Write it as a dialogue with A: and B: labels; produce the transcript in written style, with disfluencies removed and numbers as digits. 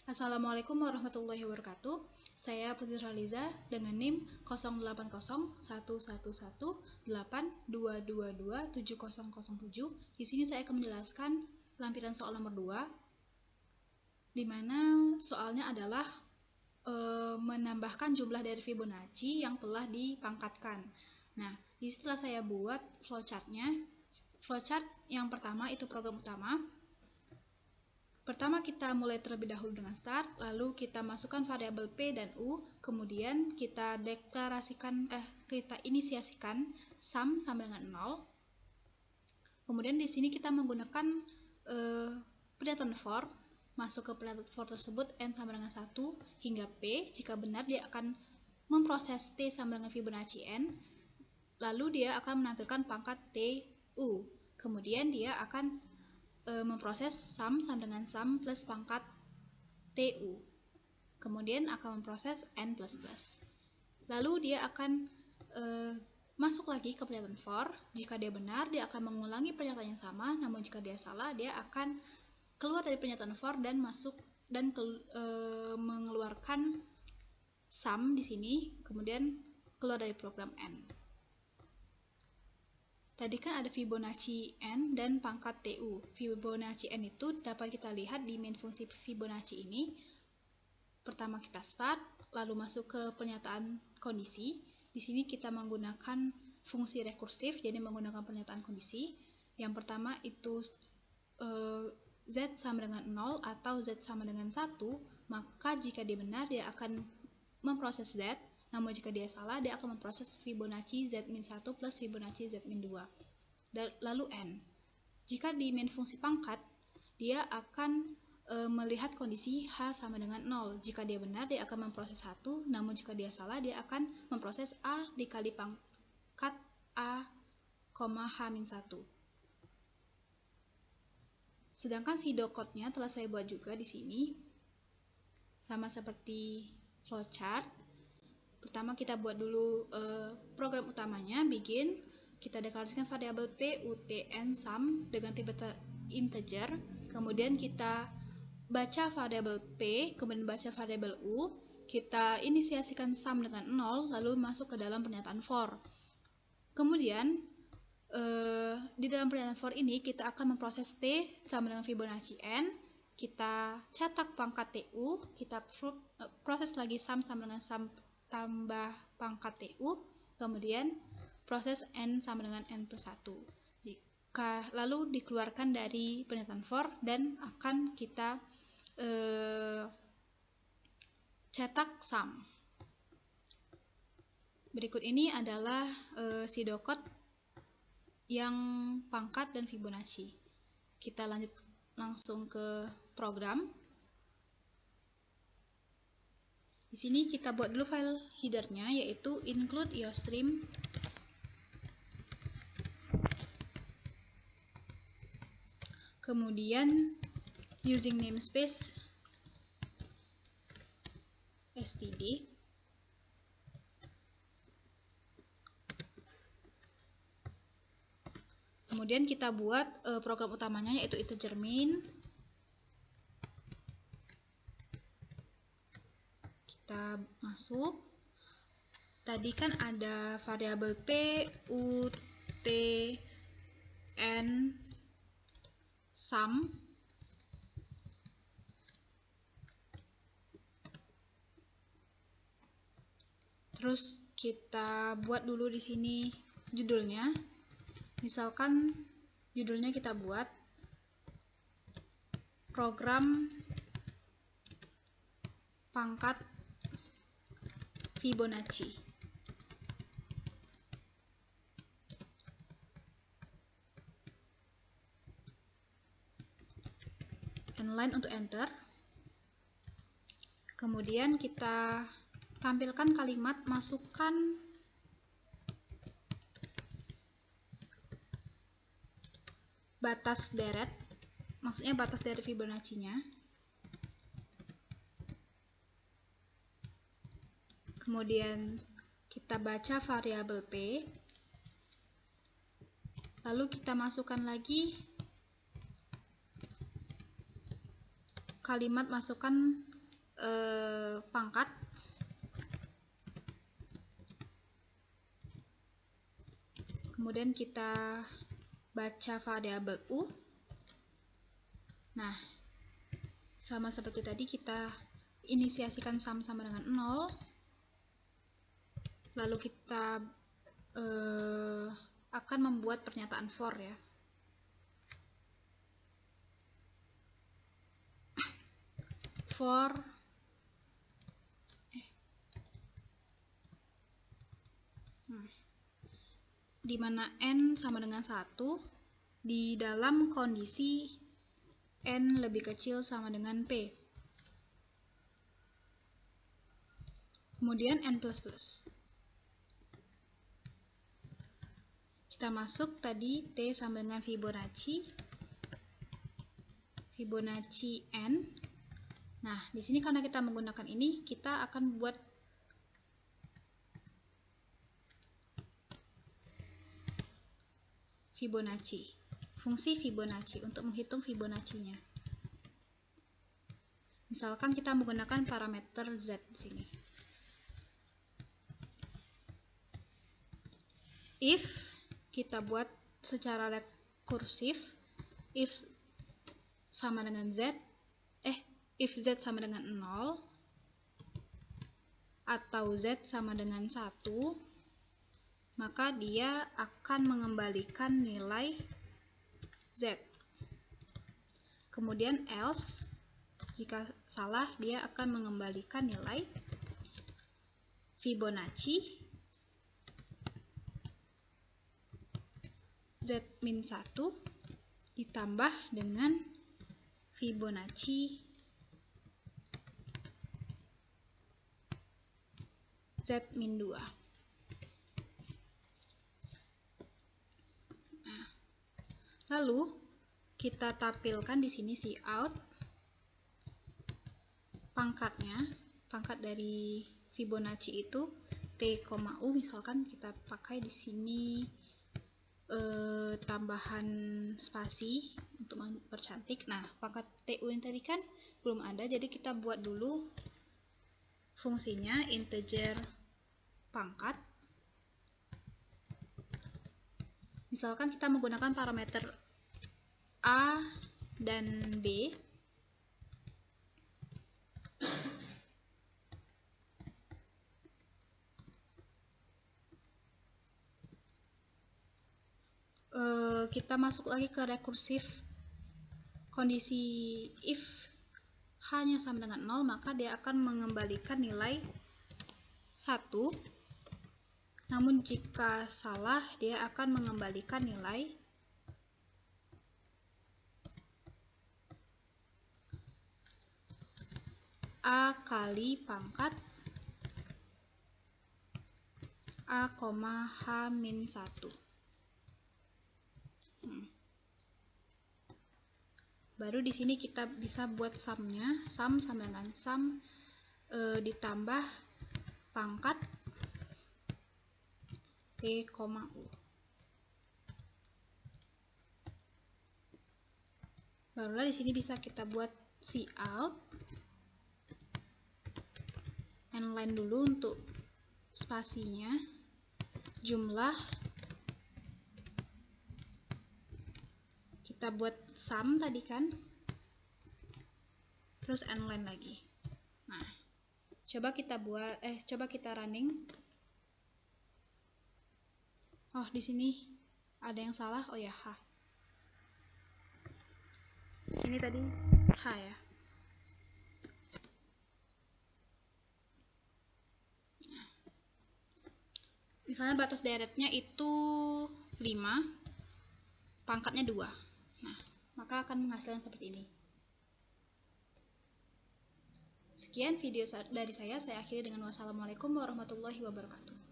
A: Assalamualaikum warahmatullahi wabarakatuh. Saya Putri Raliza dengan NIM 0801118822270007. Di sini saya akan menjelaskan lampiran soal nomor 2, di mana soalnya adalah menambahkan jumlah dari Fibonacci yang telah dipangkatkan. Nah, di setelah saya buat flowchartnya. Flowchart yang pertama itu program utama. Pertama kita mulai terlebih dahulu dengan start, lalu kita masukkan variabel P dan U, kemudian kita inisiasikan sum sama dengan 0. Kemudian di sini kita menggunakan pernyataan for, masuk ke pernyataan for tersebut n sama dengan 1 hingga P. Jika benar dia akan memproses T sama dengan Fibonacci n, lalu dia akan menampilkan pangkat TU. Kemudian dia akan memproses sum sama dengan sum plus pangkat TU. Kemudian akan memproses n++. Lalu dia akan masuk lagi ke pernyataan for. Jika dia benar, dia akan mengulangi pernyataan yang sama. Namun jika dia salah, dia akan keluar dari pernyataan for dan masuk dan mengeluarkan sum di sini. Kemudian keluar dari program n. Tadi kan ada Fibonacci n dan pangkat TU. Fibonacci n itu dapat kita lihat di main fungsi Fibonacci ini. Pertama kita start, lalu masuk ke pernyataan kondisi. Di sini kita menggunakan fungsi rekursif, jadi menggunakan pernyataan kondisi. Yang pertama itu Z sama dengan 0 atau Z sama dengan 1, maka jika dia benar dia akan memproses Z. Namun jika dia salah, dia akan memproses Fibonacci Z-1 plus Fibonacci Z-2. Lalu N. Jika di main fungsi pangkat, dia akan melihat kondisi H sama dengan 0. Jika dia benar, dia akan memproses 1. Namun jika dia salah, dia akan memproses A dikali pangkat A, H-1. Sedangkan pseudocode-nya telah saya buat juga di sini. Sama seperti flowchart. Pertama kita buat dulu program utamanya, begin. Kita deklarasikan variabel P, U, T, N, sum dengan tipe integer. Kemudian kita baca variabel P, kemudian baca variabel U. Kita inisiasikan sum dengan 0, lalu masuk ke dalam pernyataan for. Kemudian di dalam pernyataan for ini kita akan memproses T sama dengan Fibonacci n. Kita cetak pangkat TU, kita proses lagi sum sama dengan sum tambah pangkat TU, kemudian proses n sama dengan n+1. Lalu dikeluarkan dari pernyataan for dan akan kita cetak sum. Berikut ini adalah pseudocode yang pangkat dan Fibonacci. Kita lanjut langsung ke program. Di sini kita buat dulu file headernya, yaitu include iostream. Kemudian using namespace std. Kemudian kita buat program utamanya, yaitu integer main. Kita masuk. Tadi kan ada variabel P, U, T, N, sum. Terus kita buat dulu di sini judulnya. Misalkan judulnya kita buat program pangkat Fibonacci. Line untuk enter. Kemudian kita tampilkan kalimat masukkan batas deret, maksudnya batas dari Fibonacci-nya. Kemudian kita baca variabel P, lalu kita masukkan lagi kalimat masukkan pangkat. Kemudian kita baca variabel U. Nah, sama seperti tadi, kita inisiasikan sum sama dengan 0. Lalu kita akan membuat pernyataan for ya. For di mana n sama dengan 1 di dalam kondisi n lebih kecil sama dengan p. Kemudian n++. Kita masuk tadi t sama dengan Fibonacci n. Nah, di sini karena kita menggunakan ini, kita akan buat Fibonacci, fungsi Fibonacci untuk menghitung Fibonacci-nya. Misalkan kita menggunakan parameter z di sini. If kita buat secara rekursif, if sama dengan z, if z sama dengan 0 atau z sama dengan 1, maka dia akan mengembalikan nilai z. Kemudian else, jika salah, dia akan mengembalikan nilai Fibonacci z-1 ditambah dengan Fibonacci z-2. Lalu kita tampilkan di sini cout pangkatnya, pangkat dari Fibonacci itu t, u, misalkan kita pakai di sini tambahan spasi untuk mempercantik. Nah, pangkat tu ini tadi kan belum ada, jadi kita buat dulu fungsinya integer pangkat. Misalkan kita menggunakan parameter a dan b. Kita masuk lagi ke rekursif kondisi if hanya sama dengan 0, maka dia akan mengembalikan nilai 1. Namun jika salah, dia akan mengembalikan nilai a kali pangkat a, h-1. Baru di sini kita bisa buat sumnya, sum sama dengan sum ditambah pangkat t, u. Barulah di sini bisa kita buat cout, n-line dulu untuk spasinya, jumlah, kita buat sum tadi kan, terus n-line lagi. Nah, coba kita buat, coba kita running. Oh, di sini ada yang salah. Oh ya, h. Ini tadi h ya. Misalnya batas deretnya itu 5, pangkatnya 2. Nah, maka akan menghasilkan seperti ini. Sekian video dari saya akhiri dengan wassalamualaikum warahmatullahi wabarakatuh.